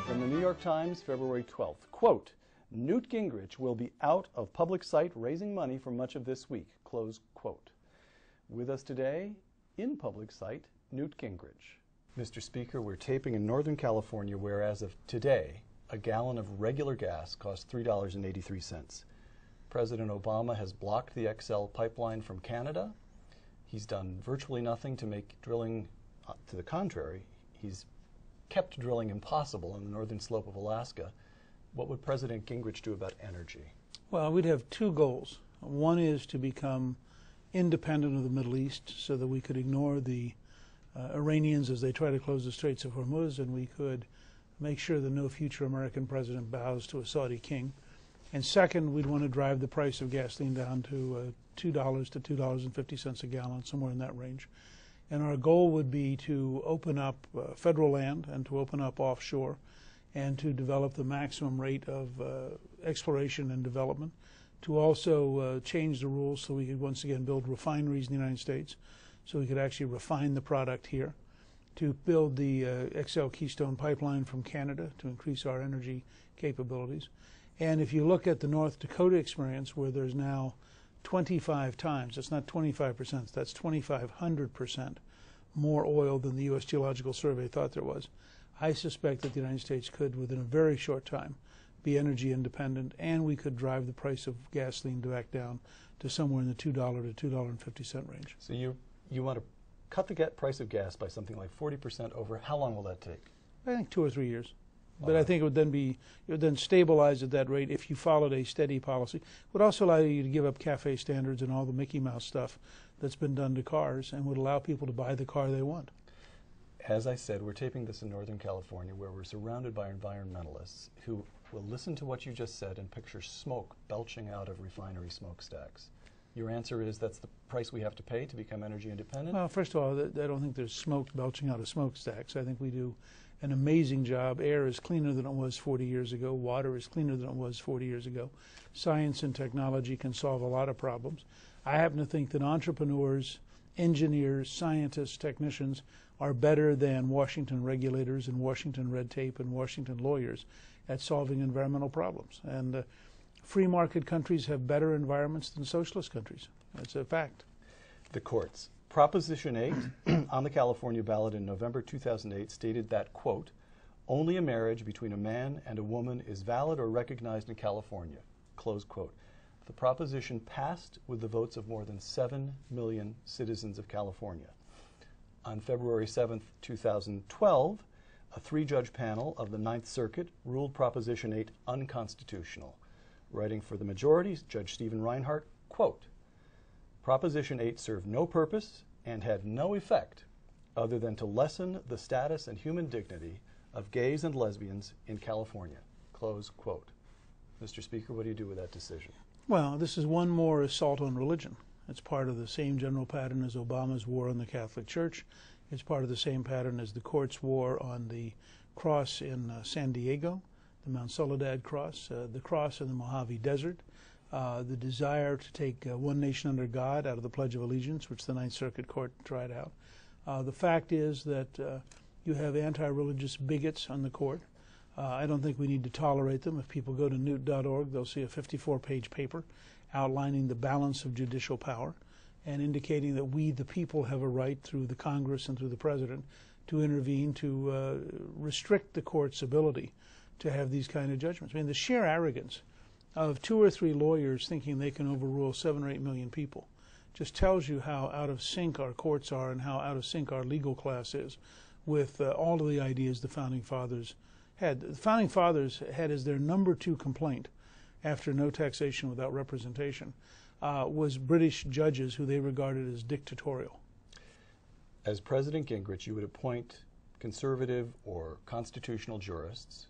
From the New York Times, February 12th, quote, Newt Gingrich will be out of public sight raising money for much of this week, close quote. With us today, in public sight, Newt Gingrich. Mr. Speaker, we're taping in Northern California where, as of today, a gallon of regular gas costs $3.83. President Obama has blocked the XL pipeline from Canada. He's done virtually nothing to make drilling, to the contrary, he's kept drilling impossible on the northern slope of Alaska. What would President Gingrich do about energy? Well, we'd have two goals. One is to become independent of the Middle East so that we could ignore the Iranians as they try to close the Straits of Hormuz, and we could make sure that no future American president bows to a Saudi king. And second, we'd want to drive the price of gasoline down to $2 to $2.50 a gallon, somewhere in that range. And our goal would be to open up federal land and to open up offshore and to develop the maximum rate of exploration and development, to also change the rules so we could once again build refineries in the United States so we could actually refine the product here, to build the XL Keystone pipeline from Canada to increase our energy capabilities. And if you look at the North Dakota experience, where there's now 25 times, it's not 25%, that's 2,500% more oil than the U.S. Geological Survey thought there was, I suspect that the United States could, within a very short time, be energy independent, and we could drive the price of gasoline back down to somewhere in the $2 to $2.50 range. So you want to cut the price of gas by something like 40% over. How long will that take? I think 2 or 3 years. But I think it would then stabilize at that rate if you followed a steady policy. It would also allow you to give up CAFE standards and all the Mickey Mouse stuff that's been done to cars, and would allow people to buy the car they want. As I said, we're taping this in Northern California, where we're surrounded by environmentalists who will listen to what you just said and picture smoke belching out of refinery smokestacks. Your answer is that's the price we have to pay to become energy independent? Well, first of all, I don't think there's smoke belching out of smokestacks. I think we do an amazing job. Air is cleaner than it was 40 years ago. Water is cleaner than it was 40 years ago. Science and technology can solve a lot of problems. I happen to think that entrepreneurs, engineers, scientists, technicians are better than Washington regulators and Washington red tape and Washington lawyers at solving environmental problems. And free market countries have better environments than socialist countries. That's a fact. The courts. Proposition 8 on the California ballot in November 2008 stated that, quote, only a marriage between a man and a woman is valid or recognized in California, close quote. The proposition passed with the votes of more than 7 million citizens of California. On February 7th, 2012, a 3-judge panel of the Ninth Circuit ruled Proposition 8 unconstitutional. Writing for the majority, Judge Stephen Reinhart, quote, Proposition 8 served no purpose and had no effect other than to lessen the status and human dignity of gays and lesbians in California, close quote. Mr. Speaker, what do you do with that decision? Well, this is one more assault on religion. It's part of the same general pattern as Obama's war on the Catholic Church. It's part of the same pattern as the court's war on the cross in San Diego, the Mount Soledad cross, the cross in the Mojave Desert, the desire to take one nation under God out of the Pledge of Allegiance, which the Ninth Circuit Court tried out. The fact is that you have anti-religious bigots on the court. I don't think we need to tolerate them. If people go to newt.org, they'll see a 54-page paper outlining the balance of judicial power and indicating that we, the people, have a right through the Congress and through the President to intervene to restrict the court's ability to have these kind of judgments. I mean, the sheer arrogance of 2 or 3 lawyers thinking they can overrule 7 or 8 million people just tells you how out of sync our courts are and how out of sync our legal class is with all of the ideas the Founding Fathers had. The Founding Fathers had as their number 2 complaint after no taxation without representation was British judges who they regarded as dictatorial. As President Gingrich, you would appoint conservative or constitutional jurists,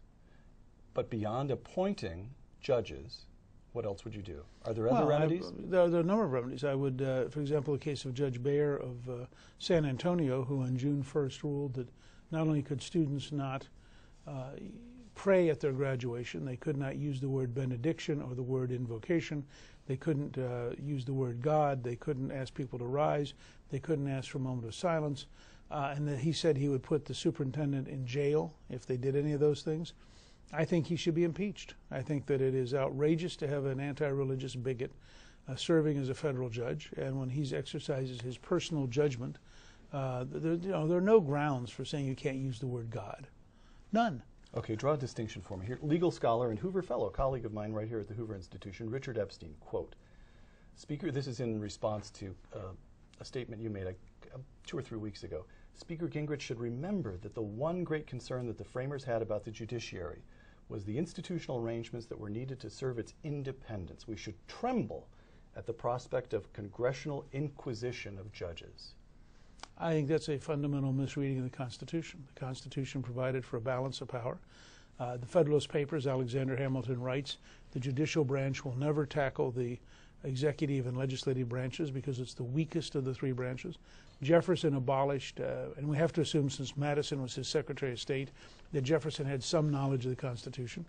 but beyond appointing judges, what else would you do? Are there other remedies? There are a number of remedies. I would, for example, the case of Judge Bayer of San Antonio, who on June 1st ruled that not only could students not pray at their graduation, they could not use the word benediction or the word invocation, They couldn't use the word God. They couldn't ask people to rise. They couldn't ask for a moment of silence. And that he said he would put the superintendent in jail if they did any of those things. I think he should be impeached. I think that it is outrageous to have an anti-religious bigot serving as a federal judge, and when he exercises his personal judgment, there are no grounds for saying you can't use the word God. None. Okay, draw a distinction for me here. Legal scholar and Hoover Fellow, colleague of mine right here at the Hoover Institution, Richard Epstein, quote, Speaker, this is in response to a statement you made 2 or 3 weeks ago. Speaker Gingrich should remember that the one great concern that the framers had about the judiciary was the institutional arrangements that were needed to serve its independence. We should tremble at the prospect of congressional inquisition of judges. I think that's a fundamental misreading of the Constitution. The Constitution provided for a balance of power. The Federalist Papers, Alexander Hamilton writes, the judicial branch will never tackle the executive and legislative branches because it's the weakest of the 3 branches. Jefferson abolished, and we have to assume since Madison was his Secretary of State, that Jefferson had some knowledge of the Constitution.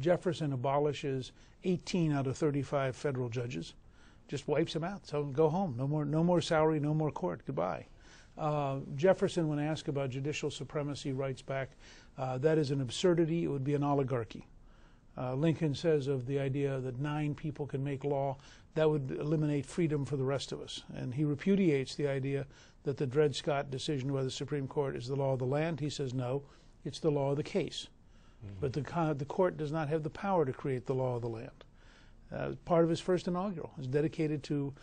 Jefferson abolishes 18 out of 35 federal judges, just wipes them out. So go home. No more salary, no more court. Goodbye. Jefferson, when asked about judicial supremacy, writes back, that is an absurdity. It would be an oligarchy. Lincoln says of the idea that 9 people can make law, that would eliminate freedom for the rest of us. And he repudiates the idea that the Dred Scott decision by the Supreme Court is the law of the land. He says, no, it's the law of the case. But the court does not have the power to create the law of the land. Part of his first inaugural is dedicated to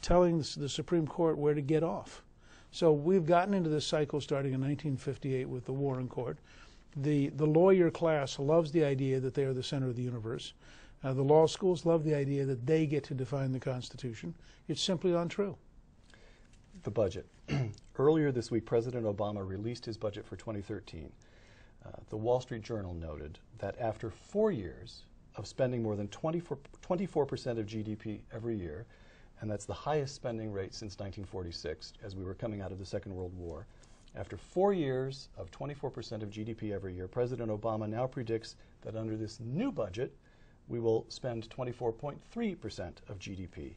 telling the Supreme Court where to get off. So we've gotten into this cycle starting in 1958 with the Warren Court. The lawyer class loves the idea that they are the center of the universe. The law schools love the idea that they get to define the Constitution. It's simply untrue. The budget. Earlier this week, President Obama released his budget for 2013. The Wall Street Journal noted that after 4 years of spending more than 24% of GDP every year, and that's the highest spending rate since 1946, as we were coming out of the Second World War, after 4 years of 24% of GDP every year, President Obama now predicts that under this new budget, we will spend 24.3% of GDP.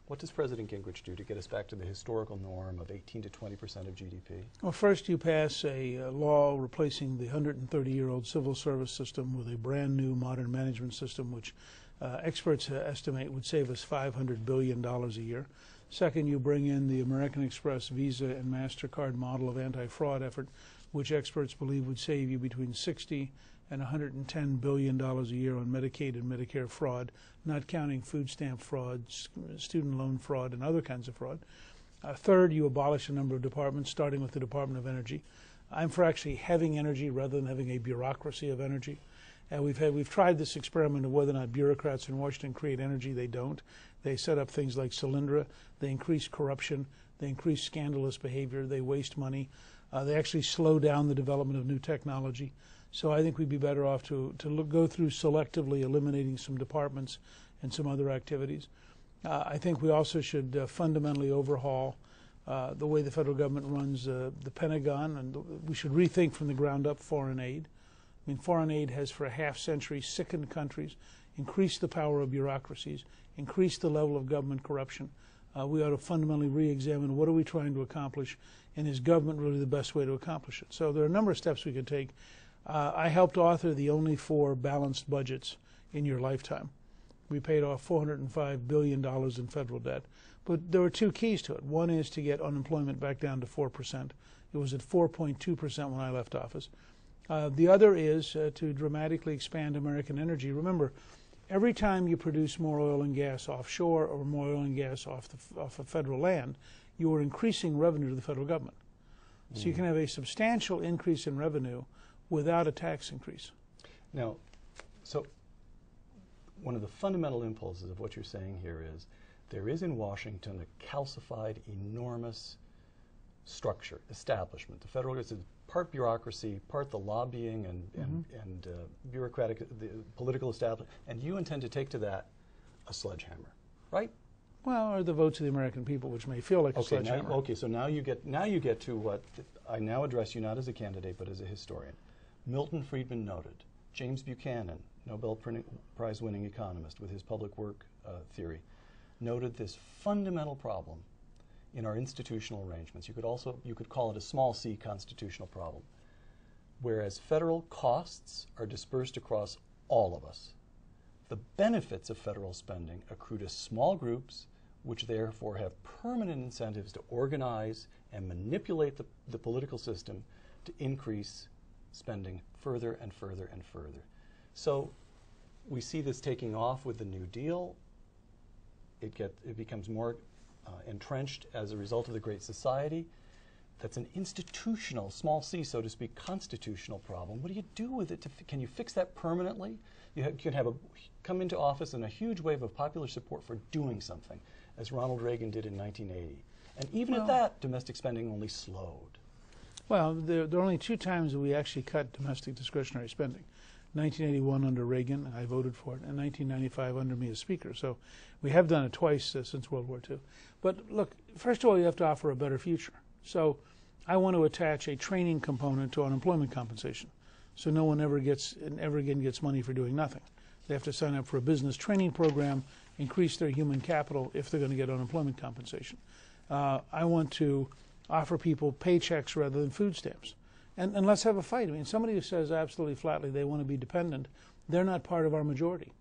What does President Gingrich do to get us back to the historical norm of 18 to 20% of GDP? Well, first you pass a law replacing the 130-year-old civil service system with a brand new modern management system, which experts estimate would save us $500 billion a year. Second, you bring in the American Express, Visa, and MasterCard model of anti-fraud effort, which experts believe would save you between $60 and $110 billion a year on Medicaid and Medicare fraud, not counting food stamp fraud, student loan fraud, and other kinds of fraud. Third, you abolish a number of departments, starting with the Department of Energy. I'm for actually having energy rather than having a bureaucracy of energy. And we've tried this experiment of whether or not bureaucrats in Washington create energy. They don't. They set up things like Solyndra. They increase corruption. They increase scandalous behavior. They waste money. They actually slow down the development of new technology. So I think we'd be better off to go through selectively eliminating some departments and some other activities. I think we also should fundamentally overhaul the way the federal government runs the Pentagon, and we should rethink from the ground up foreign aid. I mean, foreign aid has for a half century sickened countries, increased the power of bureaucracies, increased the level of government corruption. We ought to fundamentally re-examine what are we trying to accomplish, and is government really the best way to accomplish it? So there are a number of steps we could take. I helped author the only 4 balanced budgets in your lifetime. We paid off $405 billion in federal debt. But there were 2 keys to it. One is to get unemployment back down to 4%. It was at 4.2% when I left office. The other is to dramatically expand American energy. Remember, every time you produce more oil and gas offshore or more oil and gas off of federal land, you are increasing revenue to the federal government. So you can have a substantial increase in revenue without a tax increase. Now, so one of the fundamental impulses of what you're saying here is there is in Washington a calcified, enormous structure, establishment. The federal government is part bureaucracy, part the lobbying and bureaucratic, the political establishment, and you intend to take to that a sledgehammer, right? Well, or the votes of the American people, which may feel like a sledgehammer. Okay, so now you get to what I now address you not as a candidate but as a historian. Milton Friedman noted, James Buchanan Nobel Prize-winning economist, with his public work theory, noted this fundamental problem in our institutional arrangements. You could call it a small c constitutional problem. Whereas federal costs are dispersed across all of us, the benefits of federal spending accrue to small groups, which therefore have permanent incentives to organize and manipulate the political system to increase spending further and further and further. So we see this taking off with the New Deal. It becomes more entrenched as a result of the Great Society. That's an institutional, small c, so to speak, constitutional problem. What do you do with it? Can you fix that permanently? You can come into office in a huge wave of popular support for doing something, as Ronald Reagan did in 1980. And even at that, domestic spending only slowed. Well, there are only two times that we actually cut domestic discretionary spending. 1981 under Reagan, I voted for it, and 1995 under me as Speaker. So we have done it twice since World War II. But look, first of all, you have to offer a better future. So I want to attach a training component to unemployment compensation, so no one ever again gets money for doing nothing. They have to sign up for a business training program, increase their human capital if they're going to get unemployment compensation. I want to offer people paychecks rather than food stamps. And let's have a fight. I mean, somebody who says absolutely flatly they want to be dependent, they're not part of our majority.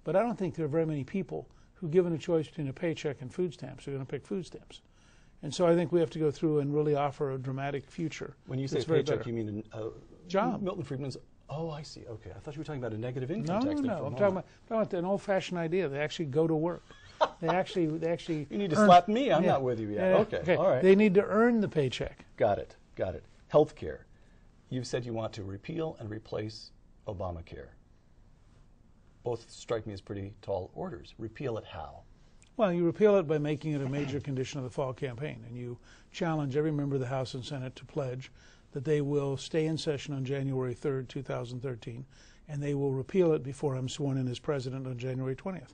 But I don't think there are very many people who, given a choice between a paycheck and food stamps, are going to pick food stamps. And so I think we have to go through and really offer a dramatic future. When you say paycheck, you mean a job. Milton Friedman's, oh, I see. Okay. I thought you were talking about a negative income tax. No. I'm talking about an old-fashioned idea. They actually go to work. They actually You need to slap me. I'm not with you yet. Okay. All right. They need to earn the paycheck. Got it. Healthcare. You've said you want to repeal and replace Obamacare. Both strike me as pretty tall orders. Repeal it how? Well, you repeal it by making it a major condition of the fall campaign, and you challenge every member of the House and Senate to pledge that they will stay in session on January 3rd, 2013, and they will repeal it before I'm sworn in as president on January 20th.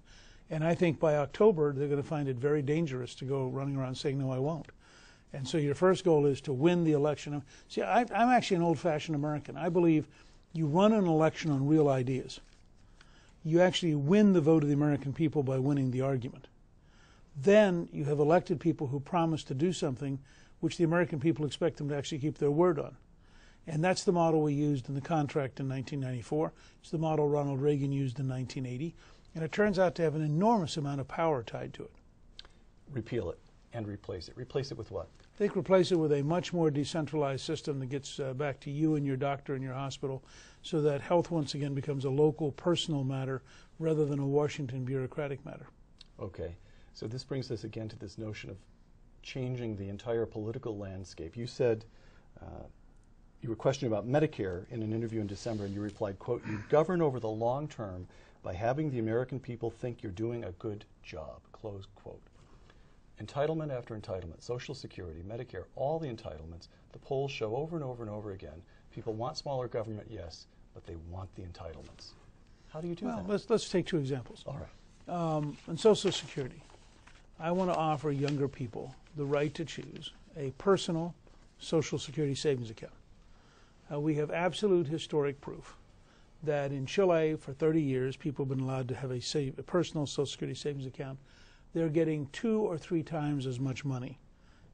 And I think by October, they're going to find it very dangerous to go running around saying, no, I won't. And so your first goal is to win the election. See, I'm actually an old-fashioned American. I believe you run an election on real ideas. You actually win the vote of the American people by winning the argument. Then you have elected people who promise to do something which the American people expect them to actually keep their word on. And that's the model we used in the contract in 1994. It's the model Ronald Reagan used in 1980. And it turns out to have an enormous amount of power tied to it. Repeal it and replace it. Replace it with what? I think replace it with a much more decentralized system that gets back to you and your doctor and your hospital, so that health once again becomes a local, personal matter rather than a Washington bureaucratic matter. Okay. So this brings us again to this notion of changing the entire political landscape. You said, you were questioned about Medicare in an interview in December, and you replied, quote, "You govern over the long term by having the American people think you're doing a good job," close quote. Entitlement after entitlement, Social Security, Medicare, all the entitlements, the polls show over and over and over again, people want smaller government, yes, but they want the entitlements. How do you do that? Well, let's take two examples. All right. On Social Security, I want to offer younger people the right to choose a personal Social Security savings account. We have absolute historic proof that in Chile for 30 years people have been allowed to have a personal Social Security savings account. They're getting 2 or 3 times as much money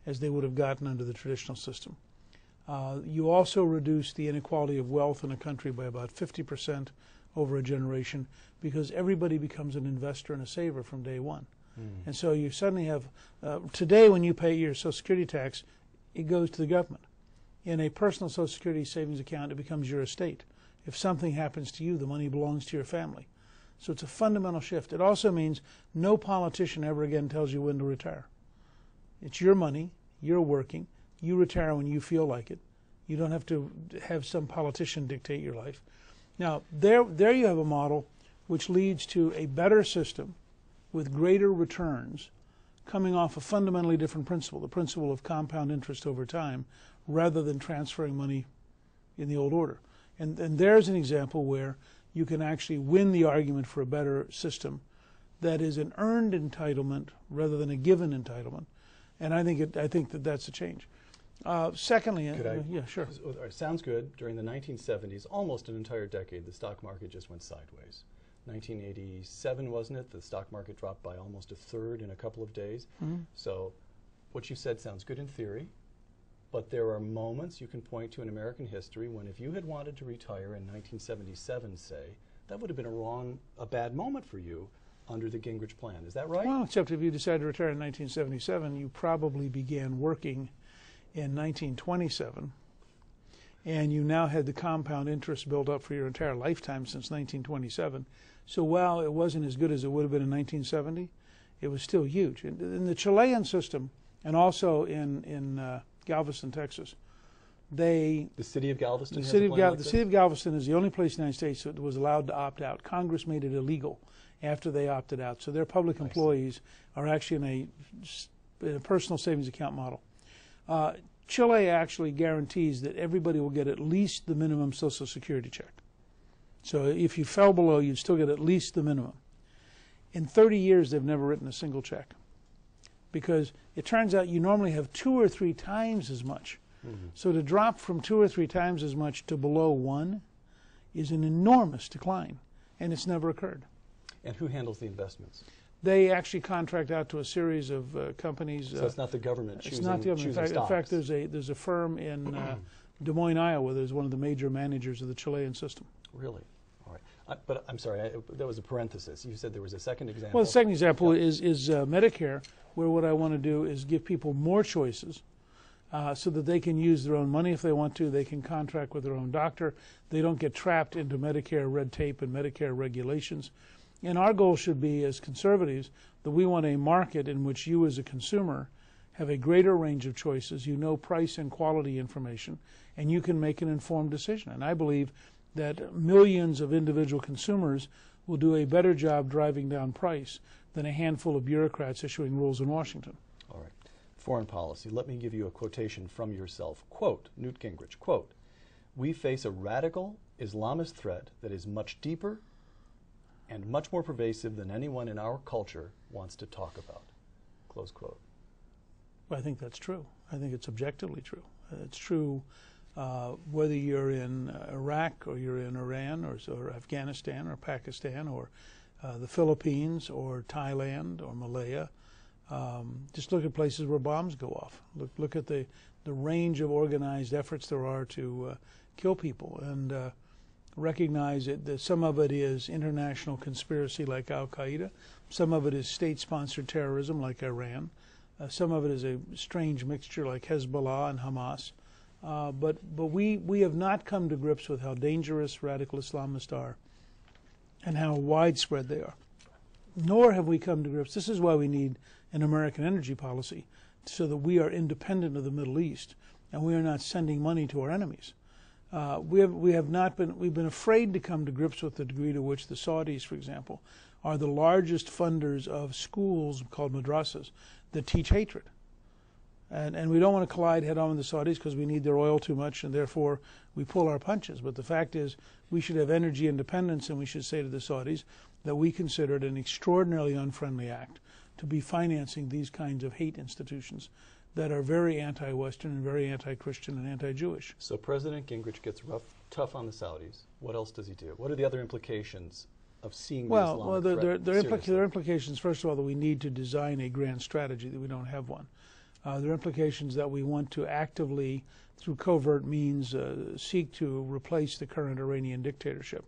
as they would have gotten under the traditional system. You also reduce the inequality of wealth in a country by about 50% over a generation, because everybody becomes an investor and a saver from day one. And so you suddenly have, today when you pay your Social Security tax, it goes to the government. In a personal Social Security savings account, it becomes your estate. If something happens to you, the money belongs to your family. So it's a fundamental shift. It also means no politician ever again tells you when to retire. It's your money, you're working, you retire when you feel like it. You don't have to have some politician dictate your life. Now, there you have a model which leads to a better system with greater returns, coming off a fundamentally different principle, the principle of compound interest over time, rather than transferring money in the old order. And there's an example where you can actually win the argument for a better system that is an earned entitlement rather than a given entitlement. And I think that that's a change. Secondly, Could I? yeah, sure. All right, sounds good. During the 1970s, almost an entire decade, the stock market just went sideways. 1987, wasn't it? The stock market dropped by almost a third in a couple of days. So what you said sounds good in theory, but there are moments you can point to in American history when if you had wanted to retire in 1977, say, that would have been a bad moment for you under the Gingrich plan. Is that right? Well, except if you decided to retire in 1977, you probably began working in 1927, and you now had the compound interest built up for your entire lifetime since 1927. So while it wasn't as good as it would have been in 1970, it was still huge. In the Chilean system, and also in Galveston, Texas, the city of Galveston is the only place in the United States that was allowed to opt out. Congress made it illegal after they opted out. So their public employees are actually in a personal savings account model. Chile actually guarantees that everybody will get at least the minimum Social Security check. So if you fell below, you'd still get at least the minimum. In 30 years, they've never written a single check, because it turns out you normally have 2 or 3 times as much. So to drop from 2 or 3 times as much to below 1 is an enormous decline, and it's never occurred. And who handles the investments? They actually contract out to a series of companies. So it's not the government choosing, it's not the government. In fact, there's a firm in Des Moines, Iowa. There's one of the major managers of the Chilean system. Really? All right. But I'm sorry, that was a parenthesis. You said there was a second example. Well, the second example is Medicare, where what I want to do is give people more choices so that they can use their own money if they want to. They can contract with their own doctor. They don't get trapped into Medicare red tape and Medicare regulations. And our goal should be, as conservatives, that we want a market in which you as a consumer have a greater range of choices, you know price and quality information, and you can make an informed decision. And I believe that millions of individual consumers will do a better job driving down price than a handful of bureaucrats issuing rules in Washington. All right. Foreign policy. Let me give you a quotation from yourself. Quote, Newt Gingrich, quote, "We face a radical Islamist threat that is much deeper and much more pervasive than anyone in our culture wants to talk about." Close quote. Well, I think that's true. I think it's objectively true. It's true whether you're in Iraq or you're in Iran or Afghanistan or Pakistan or the Philippines or Thailand or Malaya. Just look at places where bombs go off. Look at the range of organized efforts there are to kill people, and recognize that some of it is international conspiracy like Al-Qaeda, some of it is state-sponsored terrorism like Iran, some of it is a strange mixture like Hezbollah and Hamas. But we have not come to grips with how dangerous radical Islamists are and how widespread they are. Nor have we come to grips. This is why we need an American energy policy, so that we are independent of the Middle East and we are not sending money to our enemies. We've been afraid to come to grips with the degree to which the Saudis, for example, are the largest funders of schools called madrasas that teach hatred. And we don't want to collide head-on with the Saudis because we need their oil too much, and therefore we pull our punches. But the fact is, we should have energy independence, and we should say to the Saudis that we consider it an extraordinarily unfriendly act to be financing these kinds of hate institutions that are very anti-Western and very anti-Christian and anti-Jewish. So President Gingrich gets tough on the Saudis. What else does he do? What are the other implications of seeing the Islamic threat seriously? There are implications, first of all, that we need to design a grand strategy, that we don't have one. There are implications that we want to actively, through covert means, seek to replace the current Iranian dictatorship.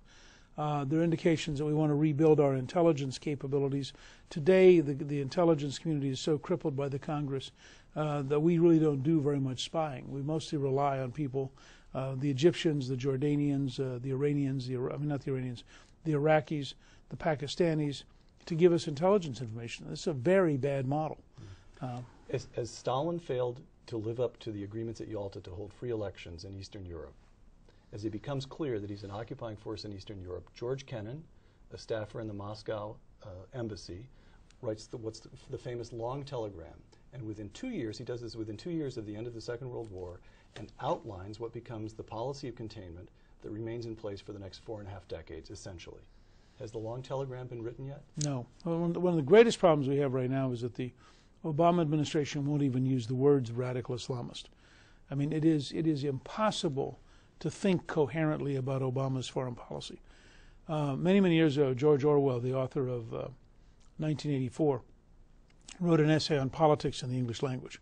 There are indications that we want to rebuild our intelligence capabilities. Today, the intelligence community is so crippled by the Congress that we really don't do very much spying. We mostly rely on people, the Egyptians, the Jordanians, the Iranians, the Iraqis, the Pakistanis, to give us intelligence information. This is a very bad model. As Stalin failed to live up to the agreements at Yalta to hold free elections in Eastern Europe, as it becomes clear that he's an occupying force in Eastern Europe, George Kennan, a staffer in the Moscow embassy, writes what's the famous long telegram. And within 2 years, he does this within 2 years of the end of the Second World War, and outlines what becomes the policy of containment that remains in place for the next 4.5 decades, essentially. Has the long telegram been written yet? No. Well, one of the greatest problems we have right now is that the Obama administration won't even use the words radical Islamist. I mean, it is impossible to think coherently about Obama's foreign policy. Many, many years ago, George Orwell, the author of 1984, wrote an essay on politics in the English language.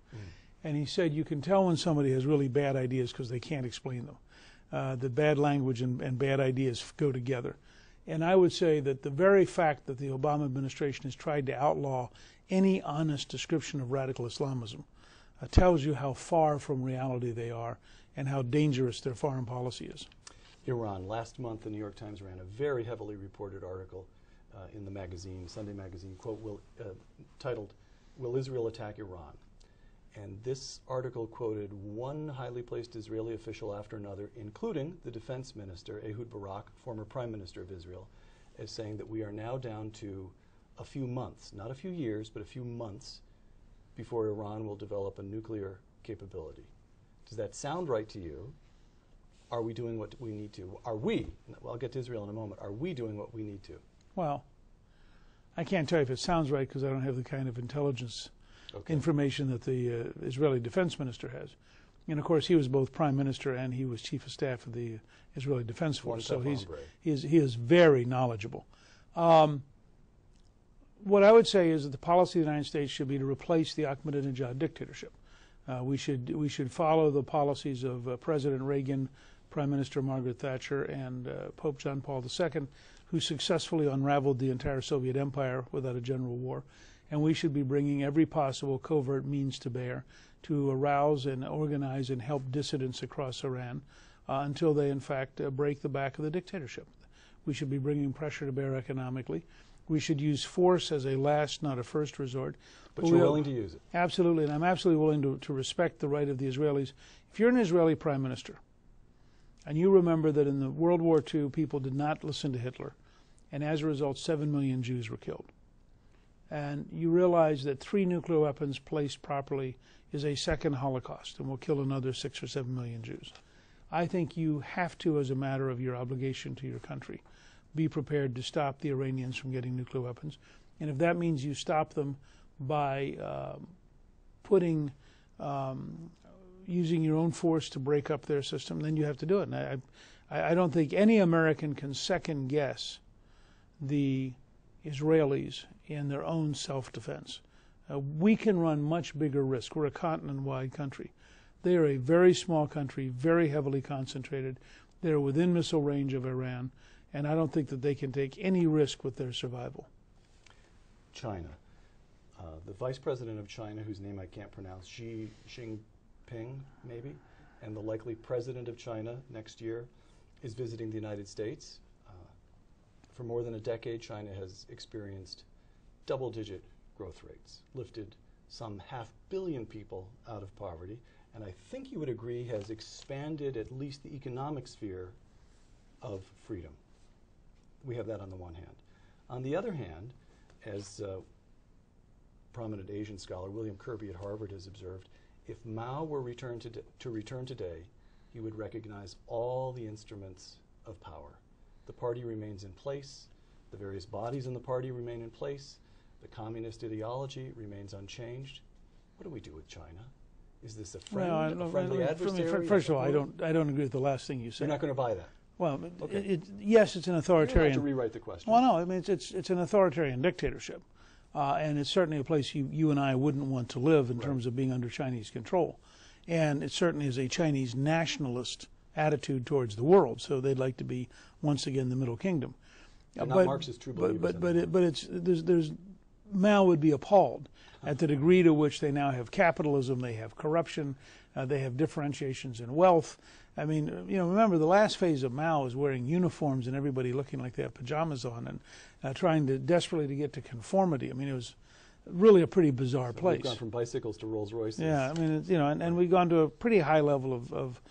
And he said you can tell when somebody has really bad ideas because they can't explain them. The bad language and bad ideas go together. And I would say that the very fact that the Obama administration has tried to outlaw any honest description of radical Islamism tells you how far from reality they are and how dangerous their foreign policy is. Iran. Last month, the New York Times ran a very heavily reported article in the magazine, Sunday magazine, quote, titled, "Will Israel Attack Iran?" And this article quoted one highly placed Israeli official after another, including the defense minister, Ehud Barak, former prime minister of Israel, as saying that we are now down to a few months, not a few years, but a few months before Iran will develop a nuclear capability. Does that sound right to you? Are we doing what we need to? Are we, well, I'll get to Israel in a moment, are we doing what we need to? Well, I can't tell you if it sounds right because I don't have the kind of intelligence information that the Israeli defense minister has. And of course, he was both prime minister and he was chief of staff of the Israeli Defense Force, so he is very knowledgeable. What I would say is that the policy of the United States should be to replace the Ahmadinejad dictatorship. We should follow the policies of President Reagan, Prime Minister Margaret Thatcher, and Pope John Paul II, who successfully unraveled the entire Soviet empire without a general war. And we should be bringing every possible covert means to bear to arouse and organize and help dissidents across Iran until they, in fact, break the back of the dictatorship. We should be bringing pressure to bear economically. We should use force as a last, not a first resort. But you're willing to use it? Absolutely, and I'm absolutely willing to respect the right of the Israelis. If you're an Israeli prime minister, and you remember that in the World War II, people did not listen to Hitler, and as a result, 7 million Jews were killed. And you realize that 3 nuclear weapons placed properly is a second Holocaust and will kill another 6 or 7 million Jews. I think you have to, as a matter of your obligation to your country, be prepared to stop the Iranians from getting nuclear weapons. And if that means you stop them by using your own force to break up their system, then you have to do it. And I don't think any American can second guess the Israelis in their own self-defense. We can run much bigger risk. We're a continent-wide country. They are a very small country, very heavily concentrated. They're within missile range of Iran, and I don't think that they can take any risk with their survival. China. The vice president of China, whose name I can't pronounce, Xi Jinping, maybe, and the likely president of China next year, is visiting the United States. For more than a decade, China has experienced double-digit growth rates, lifted some 500 million people out of poverty, and I think you would agree has expanded at least the economic sphere of freedom. We have that on the one hand. On the other hand, as prominent Asian scholar William Kirby at Harvard has observed, if Mao were to return today, he would recognize all the instruments of power. The party remains in place, the various bodies in the party remain in place, the communist ideology remains unchanged. What do we do with China? Is this a friend, a friendly adversary? First of all, I don't agree with the last thing you said. You're not going to buy that? Well, okay. Yes, it's an authoritarian. You have to rewrite the question. Well, no, I mean it's an authoritarian dictatorship, and it's certainly a place you and I wouldn't want to live in terms of being under Chinese control, and it certainly is a Chinese nationalist attitude towards the world. So they'd like to be once again the Middle Kingdom. Not Marxist true believers. There's Mao would be appalled at the degree to which they now have capitalism, they have corruption, they have differentiations in wealth. I mean, remember the last phase of Mao was wearing uniforms and everybody looking like they have pajamas on and trying to desperately to get to conformity. I mean, it was really a pretty bizarre place. We've gone from bicycles to Rolls Royces. Yeah, I mean, and we've gone to a pretty high level of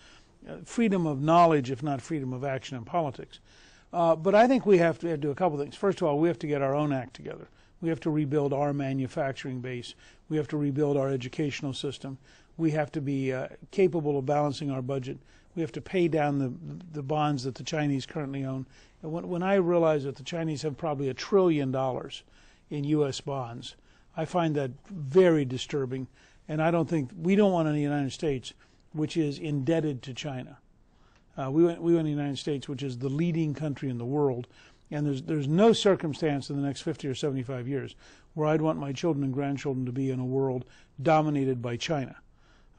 freedom of knowledge, if not freedom of action in politics. But I think we have to do a couple things. First of all, we have to get our own act together. We have to rebuild our manufacturing base. We have to rebuild our educational system. We have to be capable of balancing our budget. We have to pay down the bonds that the Chinese currently own. And when I realize that the Chinese have probably $1 trillion in U.S. bonds, I find that very disturbing. And I don't think we don't want in the United States which is indebted to China. We went to the United States, which is the leading country in the world, and there's no circumstance in the next 50 or 75 years where I'd want my children and grandchildren to be in a world dominated by China.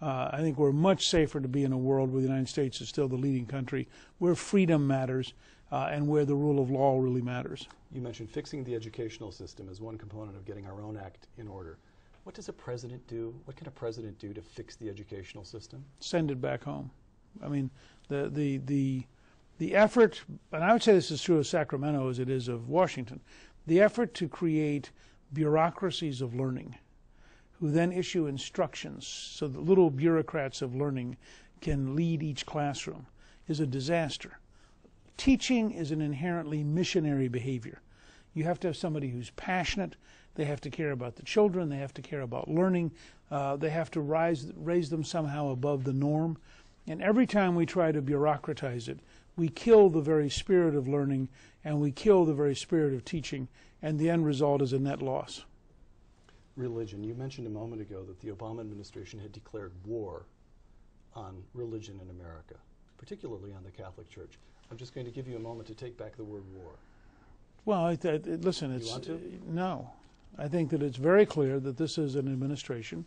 I think we're much safer to be in a world where the United States is still the leading country, where freedom matters, and where the rule of law really matters. You mentioned fixing the educational system as one component of getting our own act in order. What does a president do? What can a president do to fix the educational system? Send it back home. I mean, the effort, and I would say this is true of Sacramento as it is of Washington, the effort to create bureaucracies of learning who then issue instructions so that little bureaucrats of learning can lead each classroom is a disaster. Teaching is an inherently missionary behavior. You have to have somebody who's passionate. They have to care about the children. They have to care about learning. They have to raise them somehow above the norm. And every time we try to bureaucratize it, we kill the very spirit of learning and we kill the very spirit of teaching, and the end result is a net loss. Religion. You mentioned a moment ago that the Obama administration had declared war on religion in America, particularly on the Catholic Church. I'm just going to give you a moment to take back the word war. Well, listen, You want to? no. I think that it's very clear that this is an administration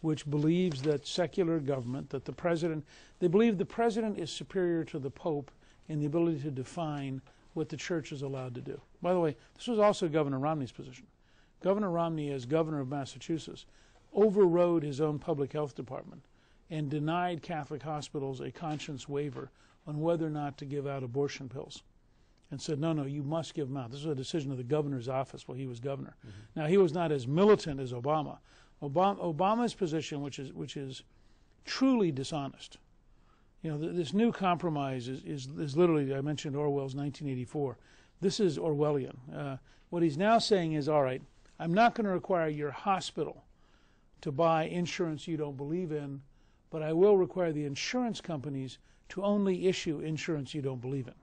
which believes that secular government, that the president, they believe the president is superior to the Pope in the ability to define what the church is allowed to do. By the way, this was also Governor Romney's position. Governor Romney, as governor of Massachusetts, overrode his own public health department and denied Catholic hospitals a conscience waiver on whether or not to give out abortion pills, and said, no, you must give them out. This was a decision of the governor's office while he was governor. Mm-hmm. Now, he was not as militant as Obama. Obama's position, which is truly dishonest. You know, this new compromise is literally, I mentioned Orwell's 1984. This is Orwellian. What he's now saying is, all right, I'm not going to require your hospital to buy insurance you don't believe in, but I will require the insurance companies to only issue insurance you don't believe in.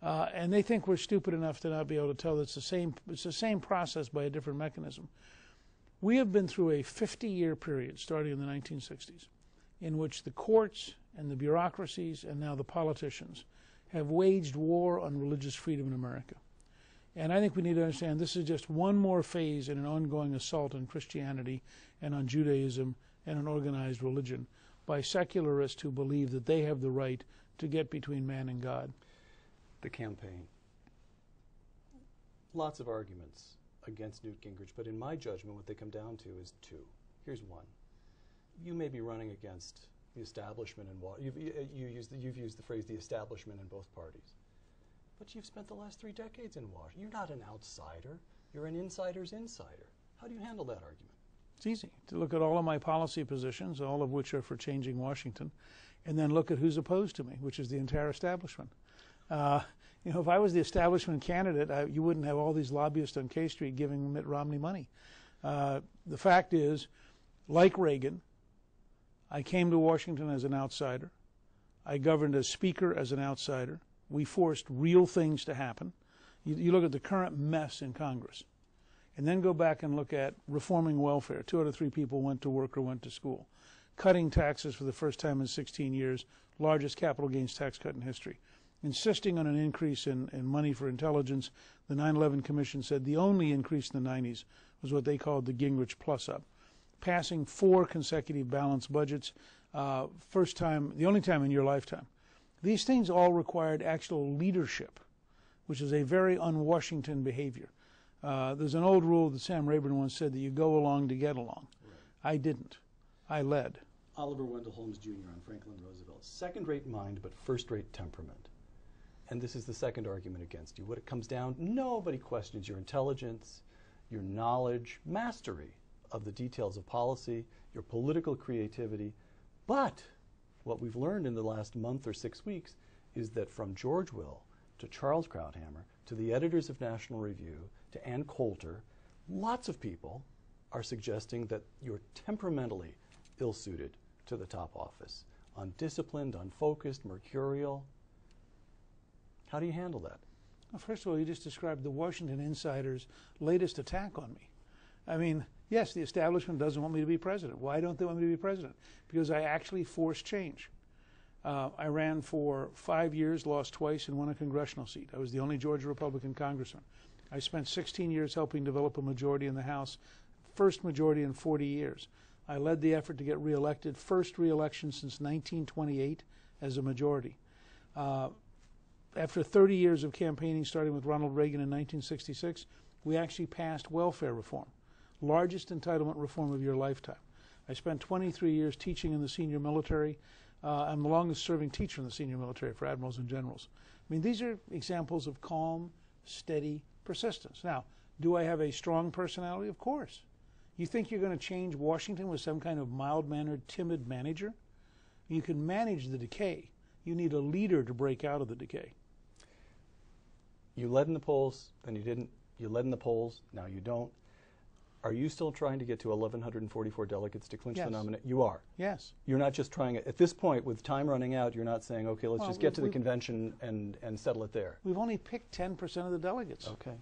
And they think we're stupid enough to not be able to tell that it's the same process by a different mechanism. We have been through a 50-year period, starting in the 1960s, in which the courts and the bureaucracies and now the politicians have waged war on religious freedom in America. And I think we need to understand this is just one more phase in an ongoing assault on Christianity and on Judaism and on organized religion by secularists who believe that they have the right to get between man and God. The campaign. Lots of arguments against Newt Gingrich, but in my judgment, what they come down to is two. Here's one. You may be running against the establishment in Washington. You've used the phrase the establishment in both parties. But you've spent the last 3 decades in Washington. You're not an outsider. You're an insider's insider. How do you handle that argument? It's easy to look at all of my policy positions, all of which are for changing Washington, and then look at who's opposed to me, which is the entire establishment. You know, if I was the establishment candidate, you wouldn't have all these lobbyists on K Street giving Mitt Romney money. The fact is, like Reagan, I came to Washington as an outsider. I governed as speaker as an outsider. We forced real things to happen. You look at the current mess in Congress, and then go back and look at reforming welfare. 2 out of 3 people went to work or went to school. Cutting taxes for the first time in 16 years, largest capital gains tax cut in history. Insisting on an increase in money for intelligence. The 9/11 Commission said the only increase in the 90s was what they called the Gingrich plus-up. Passing 4 consecutive balanced budgets, first time, the only time in your lifetime. These things all required actual leadership, which is a very un-Washington behavior. There's an old rule that Sam Rayburn once said that you go along to get along. Right. I didn't. I led. Oliver Wendell Holmes Jr. on Franklin Roosevelt. Second-rate mind, but first-rate temperament. And this is the second argument against you. What it comes down, nobody questions your intelligence, your knowledge, mastery of the details of policy, your political creativity. But what we've learned in the last month or 6 weeks is that from George Will to Charles Krauthammer to the editors of National Review to Ann Coulter, lots of people are suggesting that you're temperamentally ill-suited to the top office, undisciplined, unfocused, mercurial. How do you handle that? Well, first of all, you just described the Washington insiders' latest attack on me. I mean, Yes, the establishment doesn't want me to be president. Why don't they want me to be president? Because I actually forced change. I ran for 5 years, lost twice, and won a congressional seat. I was the only Georgia Republican congressman. I spent 16 years helping develop a majority in the House, first majority in 40 years. I led the effort to get reelected, first reelection since 1928 as a majority. After 30 years of campaigning, starting with Ronald Reagan in 1966, we actually passed welfare reform, largest entitlement reform of your lifetime. I spent 23 years teaching in the senior military. I'm the longest serving teacher in the senior military for admirals and generals. I mean, these are examples of calm, steady persistence. Now, do I have a strong personality? Of course. You think you're going to change Washington with some kind of mild-mannered, timid manager? You can manage the decay. You need a leader to break out of the decay. You led in the polls, then you didn't. You led in the polls, now you don't. Are you still trying to get to 1,144 delegates to clinch the nomination? You are? Yes. You're not just trying, at this point, with time running out, you're not saying, okay, let's just get to the convention and settle it there. We've only picked 10% of the delegates. Okay.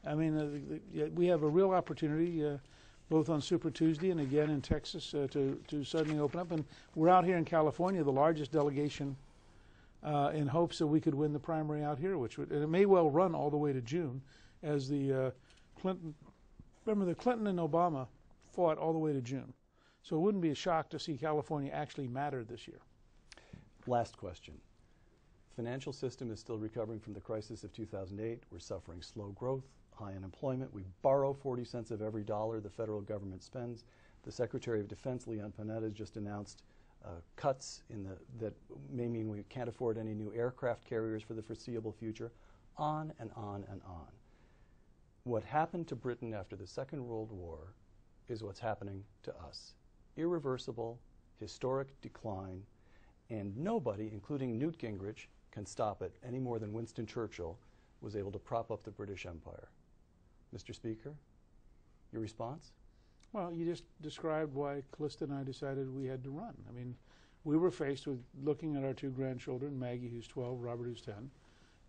I mean, we have a real opportunity, both on Super Tuesday and again in Texas, to suddenly open up. And we're out here in California, the largest delegation, in hopes that we could win the primary out here, which would, and it may well run all the way to June, as the Clinton and Obama fought all the way to June. So it wouldn't be a shock to see California actually matter this year. Last question. Financial system is still recovering from the crisis of 2008. We're suffering slow growth, high unemployment. We borrow 40 cents of every dollar the federal government spends. The Secretary of Defense, Leon Panetta, has just announced cuts that may mean we can't afford any new aircraft carriers for the foreseeable future, on and on and on. What happened to Britain after the Second World War is what's happening to us. Irreversible, historic decline, and nobody, including Newt Gingrich, can stop it any more than Winston Churchill was able to prop up the British Empire. Mr. Speaker, your response? Well, you just described why Callista and I decided we had to run. I mean, we were faced with looking at our two grandchildren, Maggie, who's 12, Robert, who's 10,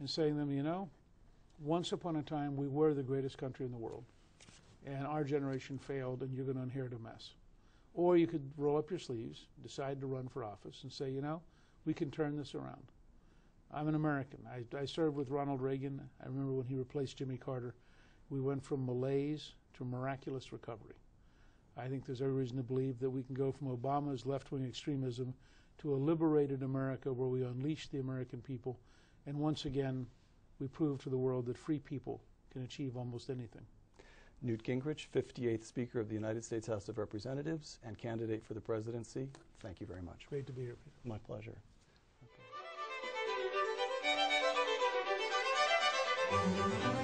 and saying to them, you know, once upon a time, we were the greatest country in the world, and our generation failed, and you're going to inherit a mess. Or you could roll up your sleeves, decide to run for office, and say, you know, we can turn this around. I'm an American. I served with Ronald Reagan. I remember when he replaced Jimmy Carter, we went from malaise to miraculous recovery. I think there's every reason to believe that we can go from Obama's left-wing extremism to a liberated America where we unleash the American people, and once again, we prove to the world that free people can achieve almost anything. Newt Gingrich, 58th Speaker of the United States House of Representatives and candidate for the presidency, thank you very much. Great to be here, Peter. My pleasure. Okay.